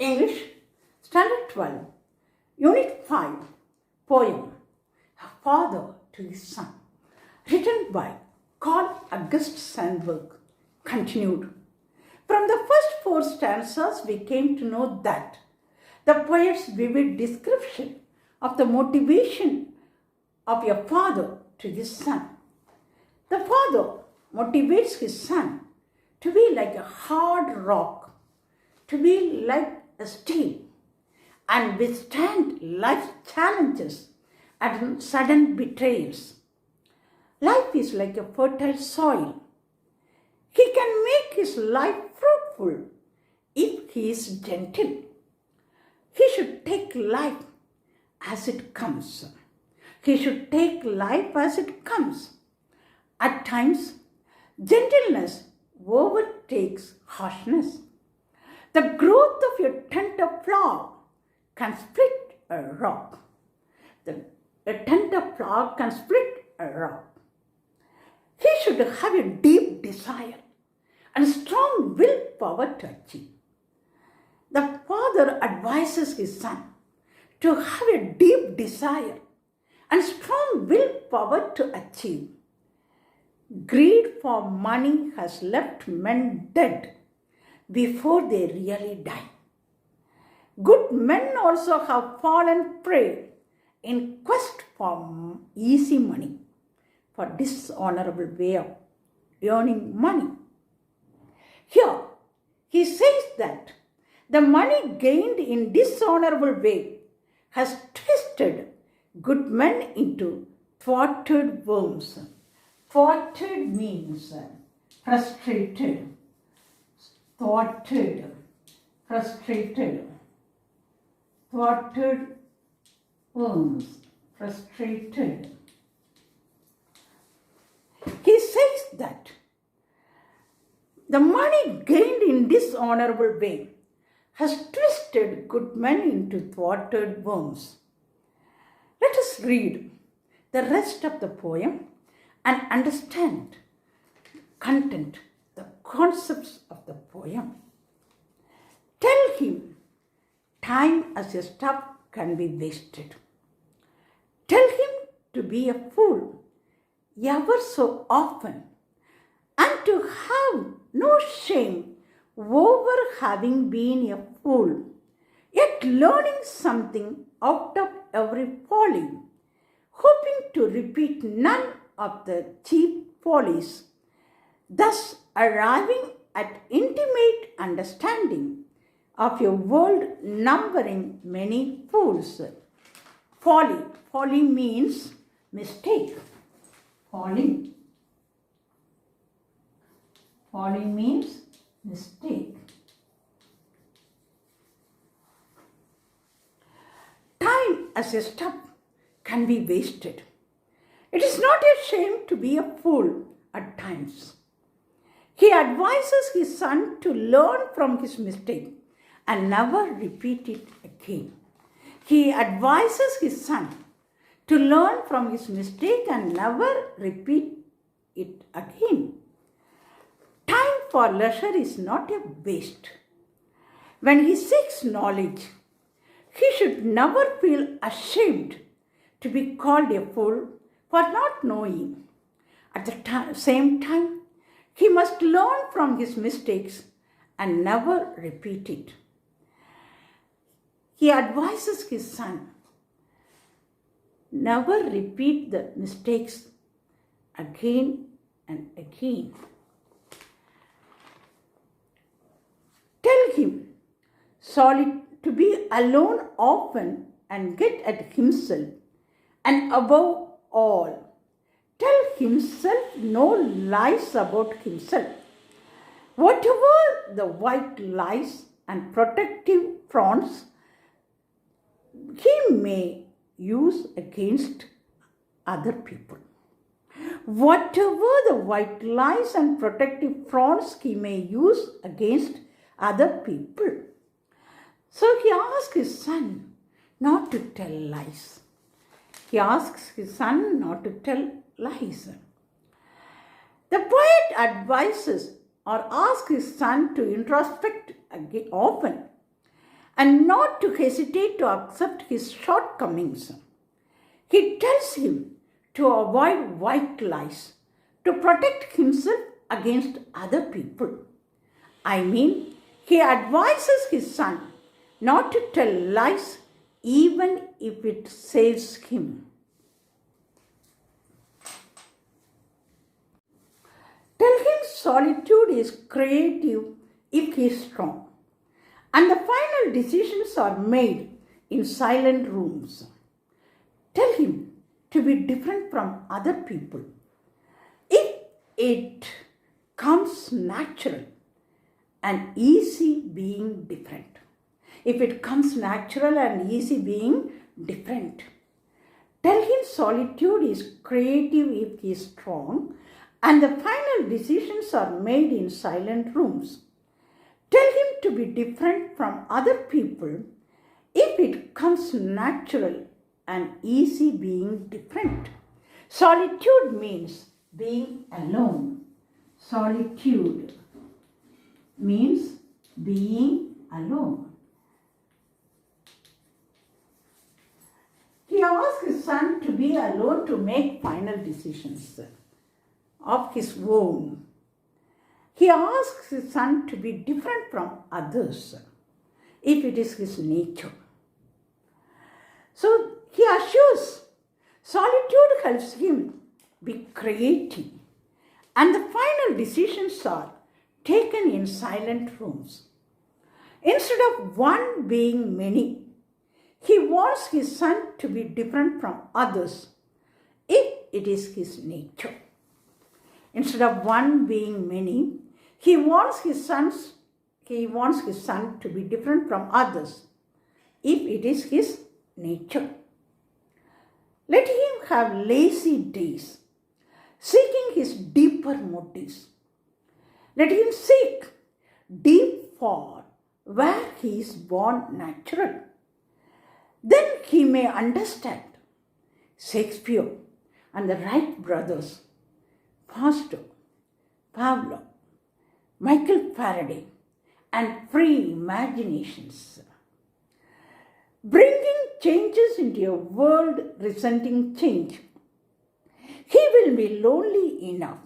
English, Standard 12, Unit 5, Poem, A Father to His Son, written by Carl August Sandburg, continued. From the first 4 stanzas, we came to know that the poet's vivid description of the motivation of a father to his son. The father motivates his son to be like a hard rock, to be like a steel, and withstand life's challenges and sudden betrayals. Life is like a fertile soil. He can make his life fruitful if he is gentle. He should take life as it comes. He should take life as it comes. At times, gentleness overtakes harshness. The growth of your tender flower can split a rock. A tender flower can split a rock. He should have a deep desire and strong willpower to achieve. The father advises his son to have a deep desire and strong willpower to achieve. Greed for money has left men dead before they really die. Good men also have fallen prey in quest for easy money, for dishonorable way of earning money. Here, he says that the money gained in dishonorable way has twisted good men into thwarted worms. Thwarted means frustrated. Thwarted, frustrated. Thwarted worms, frustrated. He says that the money gained in dishonorable way has twisted good men into thwarted worms. Let us read the rest of the poem and understand content, the concepts of the poem. Tell him time as a stuff can be wasted. Tell him to be a fool ever so often and to have no shame over having been a fool, yet learning something out of every folly, hoping to repeat none of the cheap follies, thus arriving at intimate understanding of a world numbering many fools. Folly. Folly means mistake. Folly. Folly means mistake. Time as a stuff can be wasted. It is not a shame to be a fool at times. He advises his son to learn from his mistake and never repeat it again. He advises his son to learn from his mistake and never repeat it again. Time for leisure is not a waste. When he seeks knowledge, he should never feel ashamed to be called a fool for not knowing. At the same time, he must learn from his mistakes and never repeat it. He advises his son, never repeat the mistakes again and again. Tell him to be alone often and get at himself, and above all, tell himself no lies about himself. Whatever the white lies and protective fronts he may use against other people. Whatever the white lies and protective fronts he may use against other people. So he asks his son not to tell lies. He asks his son not to tell lies. The poet advises or asks his son to introspect often and not to hesitate to accept his shortcomings. He tells him to avoid white lies, to protect himself against other people. I mean, he advises his son not to tell lies even if it saves him. Tell him solitude is creative if he is strong, and the final decisions are made in silent rooms. Tell him to be different from other people if it comes natural and easy being different. If it comes natural and easy being different. Tell him solitude is creative if he is strong and the final decisions are made in silent rooms. Tell him to be different from other people if it comes natural and easy being different. Solitude means being alone. Solitude means being alone. He asked his son to be alone to make final decisions of his own. He asks his son to be different from others if it is his nature. So he assures solitude helps him be creative and the final decisions are taken in silent rooms. Instead of one being many, he wants his son to be different from others if it is his nature. Instead of one being many, he wants his son to be different from others if it is his nature. Let him have lazy days, seeking his deeper motives. Let him seek deep for where he is born natural. Then he may understand Shakespeare and the Wright brothers, Pastor, Pavlov, Michael Faraday, and free imaginations. Bringing changes into a world resenting change. He will be lonely enough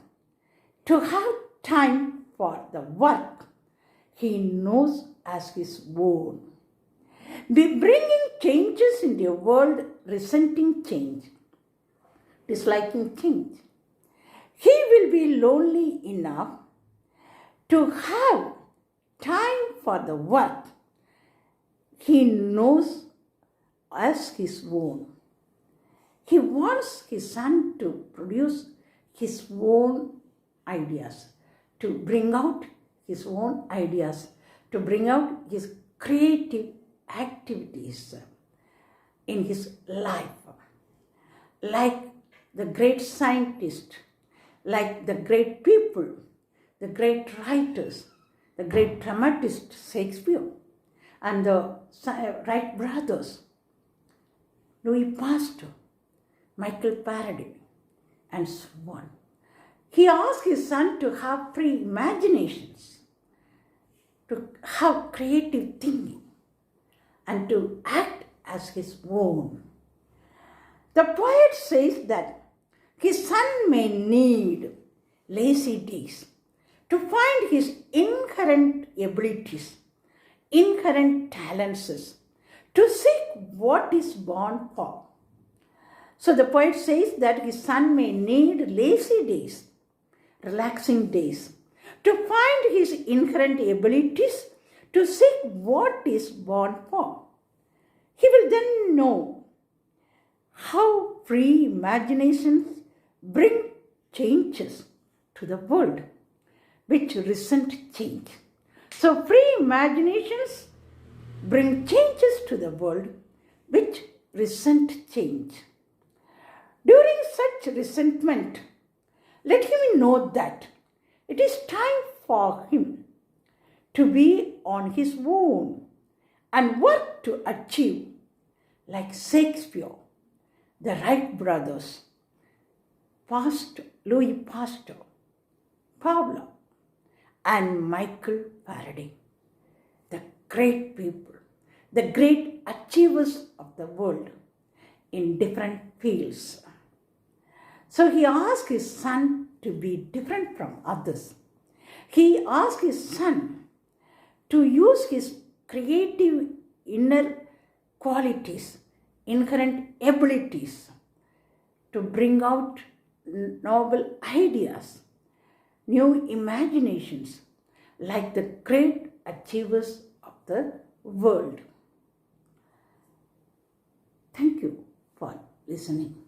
to have time for the work he knows as his own. Be bringing changes into a world resenting change, disliking change. He will be lonely enough to have time for the work he knows as his own. He wants his son to produce his own ideas, to bring out his own ideas, to bring out his creative activities in his life. Like the great scientist, like the great people, the great writers, the great dramatist Shakespeare, and the Wright brothers, Louis Pasteur, Michael Faraday, and so on. He asked his son to have free imaginations, to have creative thinking, and to act as his own. The poet says that his son may need lazy days to find his inherent abilities, inherent talents, to seek what is born for. So the poet says that his son may need lazy days, relaxing days, to find his inherent abilities, to seek what is born for. He will then know how free imaginations bring changes to the world, which resent change. So free imaginations bring changes to the world, which resent change. During such resentment, let him know that it is time for him to be on his own and work to achieve, like Shakespeare, the Wright brothers, Louis Pasteur, Pavlov, and Michael Faraday, the great people, the great achievers of the world in different fields. So he asked his son to be different from others. He asked his son to use his creative inner qualities, inherent abilities to bring out noble ideas, new imaginations like the great achievers of the world. Thank you for listening.